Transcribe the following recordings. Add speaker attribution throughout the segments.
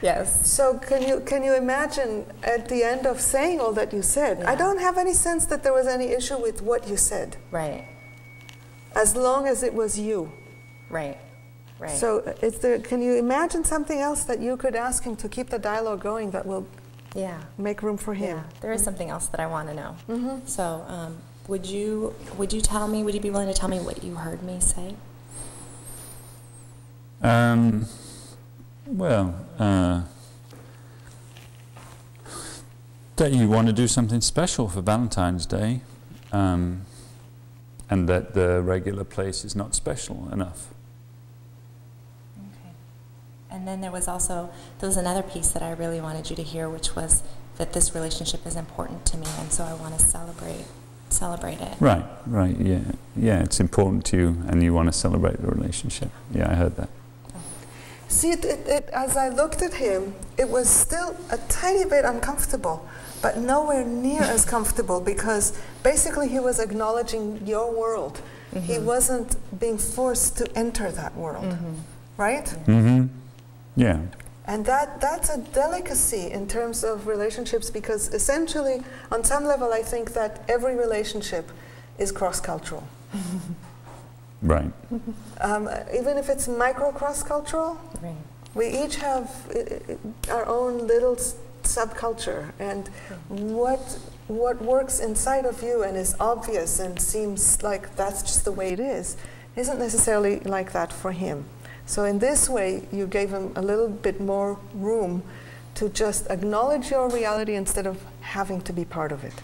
Speaker 1: Yes.
Speaker 2: So can you imagine at the end of saying all that you said,
Speaker 1: Yeah.
Speaker 2: I don't have any sense that there was any issue with what you said.
Speaker 1: Right.
Speaker 2: As long as it was you.
Speaker 1: Right. Right.
Speaker 2: So can you imagine something else that you could ask him to keep the dialogue going that will make room for him?
Speaker 1: Yeah. There is something else that I want to know.
Speaker 2: Mm-hmm.
Speaker 1: So would you tell me, would you be willing to tell me what you heard me say?
Speaker 3: Well, that you want to do something special for Valentine's Day, and that the regular place is not special enough.
Speaker 1: Okay. And then there was another piece that I really wanted you to hear, which was that this relationship is important to me, and so I want to celebrate it.
Speaker 3: Right, yeah, it's important to you, and you want to celebrate the relationship. Yeah, I heard that.
Speaker 2: See, as I looked at him, it was still a tiny bit uncomfortable, but nowhere near as comfortable, because basically he was acknowledging your world. Mm-hmm. He wasn't being forced to enter that world, mm-hmm. right?
Speaker 3: Mm-hmm. Yeah.
Speaker 2: And that's a delicacy in terms of relationships, because essentially, on some level, I think that every relationship is cross-cultural.
Speaker 3: Right.
Speaker 2: Even if it's micro cross-cultural,
Speaker 1: right.
Speaker 2: We each have our own little subculture, and what works inside of you and is obvious and seems like that's just the way it is, isn't necessarily like that for him. So in this way, you gave him a little bit more room to just acknowledge your reality instead of having to be part of it.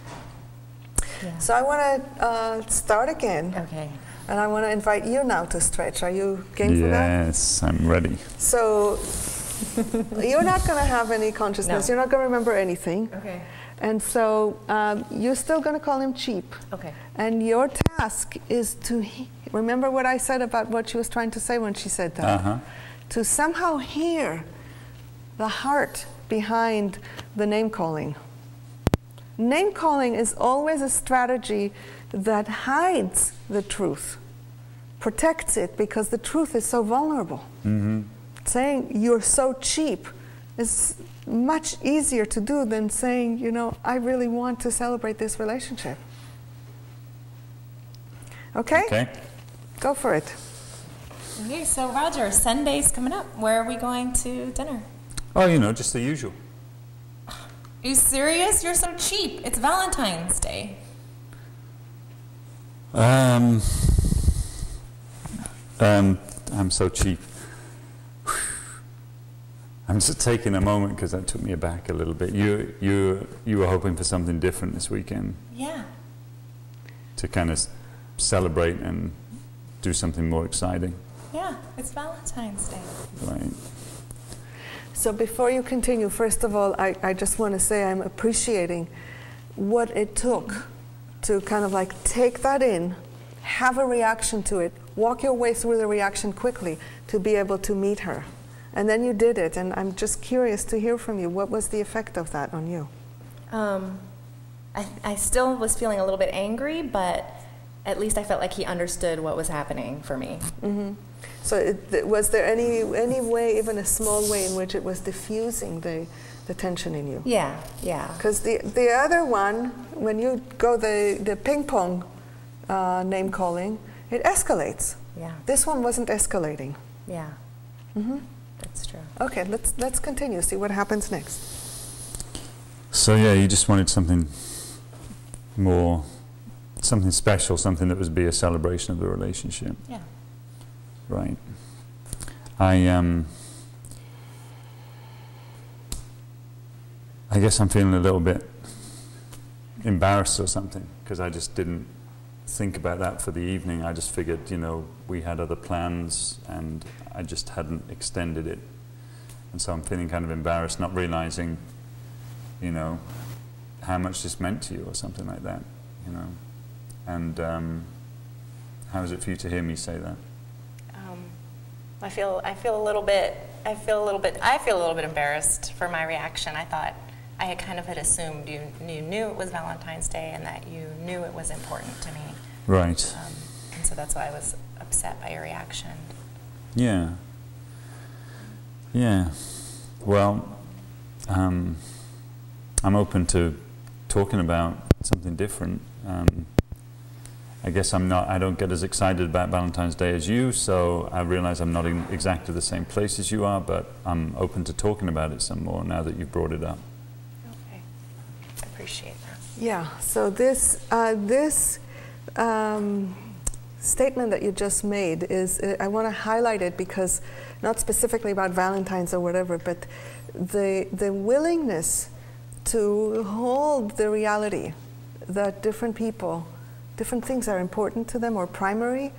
Speaker 1: Yeah.
Speaker 2: So I want to start again.
Speaker 1: Okay.
Speaker 2: And I want to invite you now to stretch. Are you game for that?
Speaker 3: Yes, I'm ready.
Speaker 2: So you're not going to have any consciousness.
Speaker 1: No.
Speaker 2: You're not going to remember anything.
Speaker 1: Okay.
Speaker 2: And so you're still going to call him cheap.
Speaker 1: Okay.
Speaker 2: And your task is to remember what I said about what she was trying to say when she said that.
Speaker 3: Uh-huh.
Speaker 2: To somehow hear the heart behind the name calling. Name calling is always a strategy that hides the truth, protects it, because the truth is so vulnerable.
Speaker 3: Mm-hmm.
Speaker 2: Saying you're so cheap is much easier to do than saying, you know, I really want to celebrate this relationship. Okay?
Speaker 3: Okay.
Speaker 2: Go for it.
Speaker 1: Okay, so Roger, Sunday's coming up. Where are we going to dinner?
Speaker 3: Oh, you know, just the usual.
Speaker 1: Are you serious? You're so cheap. It's Valentine's Day.
Speaker 3: I'm so cheap. I'm just taking a moment because that took me aback a little bit. You were hoping for something different this weekend.
Speaker 1: Yeah.
Speaker 3: To kind of celebrate and do something more exciting.
Speaker 1: Yeah, it's Valentine's Day.
Speaker 3: Right.
Speaker 2: So before you continue, first of all, I just want to say I'm appreciating what it took to kind of like take that in, have a reaction to it, walk your way through the reaction quickly to be able to meet her. And then you did it, and I'm just curious to hear from you. What was the effect of that on you?
Speaker 1: I still was feeling a little bit angry, but at least I felt like he understood what was happening for me.
Speaker 2: Mm-hmm. So was there any way, even a small way, in which it was diffusing the tension in you?
Speaker 1: Yeah, yeah.
Speaker 2: Because the other one, when you go the ping pong name calling, it escalates.
Speaker 1: Yeah.
Speaker 2: This one wasn't escalating.
Speaker 1: Yeah.
Speaker 2: Mm-hmm.
Speaker 1: That's true.
Speaker 2: Okay, let's continue. See what happens next.
Speaker 3: So yeah, you just wanted something more, something special, something that would be a celebration of the relationship.
Speaker 1: Yeah.
Speaker 3: Right. I guess I'm feeling a little bit embarrassed or something, because I just didn't think about that for the evening. I just figured, you know, we had other plans and I just hadn't extended it. And so I'm feeling kind of embarrassed, not realizing, you know, how much this meant to you or something like that, you know. And how is it for you to hear me say that?
Speaker 4: I feel a little bit embarrassed for my reaction. I thought I had assumed you knew it was Valentine's Day and that you knew it was important to me.
Speaker 3: Right.
Speaker 4: And so that's why I was upset by your reaction.
Speaker 3: Yeah. Yeah. Well, I'm open to talking about something different. I guess I don't get as excited about Valentine's Day as you, so I realize I'm not in exactly the same place as you are, but I'm open to talking about it some more now that you've brought it up.
Speaker 4: Okay, I appreciate that.
Speaker 2: Yeah, so this statement that you just made is, I want to highlight it because, not specifically about Valentine's or whatever, but the willingness to hold the reality that different people, different things are important to them or primary,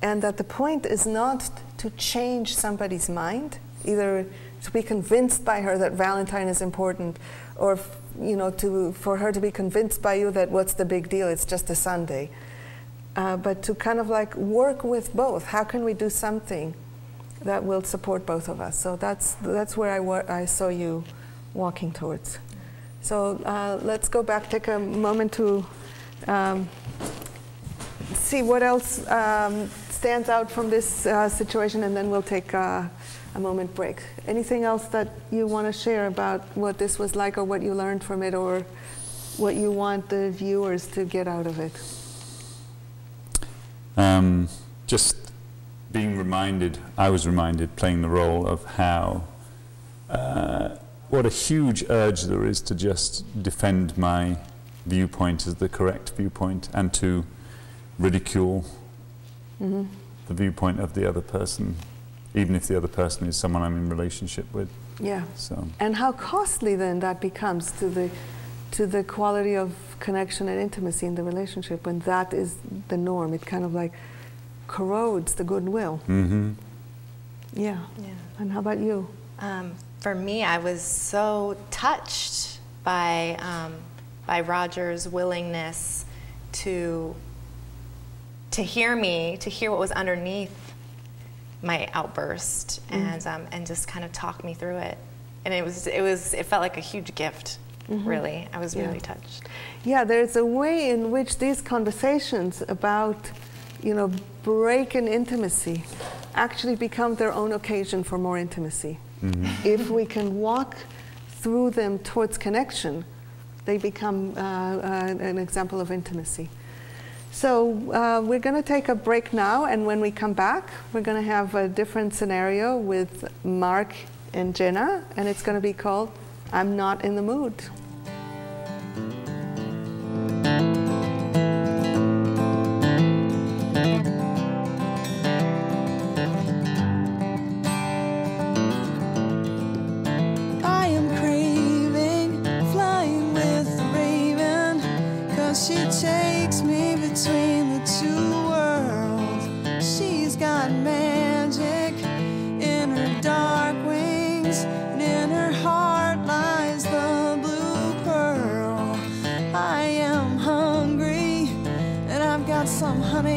Speaker 2: and that the point is not to change somebody's mind, either to be convinced by her that Valentine is important, or for her to be convinced by you that what's the big deal, it's just a Sunday. But to kind of like work with both. How can we do something that will support both of us? So that's where I saw you walking towards. So let's go back, take a moment to see what else stands out from this situation, and then we'll take a moment break. Anything else that you want to share about what this was like, or what you learned from it, or what you want the viewers to get out of it?
Speaker 3: Just being reminded, I was reminded playing the role of how, what a huge urge there is to just defend my viewpoint as the correct viewpoint and to ridicule the viewpoint of the other person, even if the other person is someone I'm in relationship with.
Speaker 2: Yeah.
Speaker 3: So.
Speaker 2: And how costly then that becomes to the quality of connection and intimacy in the relationship when that is the norm. It kind of like corrodes the goodwill.
Speaker 3: Mm-hmm.
Speaker 2: Yeah.
Speaker 4: Yeah.
Speaker 2: And how about you?
Speaker 4: For me, I was so touched by Roger's willingness to hear me, to hear what was underneath my outburst, and just kind of talk me through it. And it felt like a huge gift. Really, I was really touched.
Speaker 2: Yeah, there's a way in which these conversations about, break in intimacy actually become their own occasion for more intimacy. If we can walk through them towards connection, they become an example of intimacy. So we're going to take a break now, and when we come back, we're going to have a different scenario with Mark and Jenna, and it's going to be called I'm Not in the Mood.
Speaker 5: I am craving flying with the raven, 'cause she takes me between the two worlds. She's got magic in her dark wings, and in her heart lies the blue pearl. I am hungry, and I've got some honey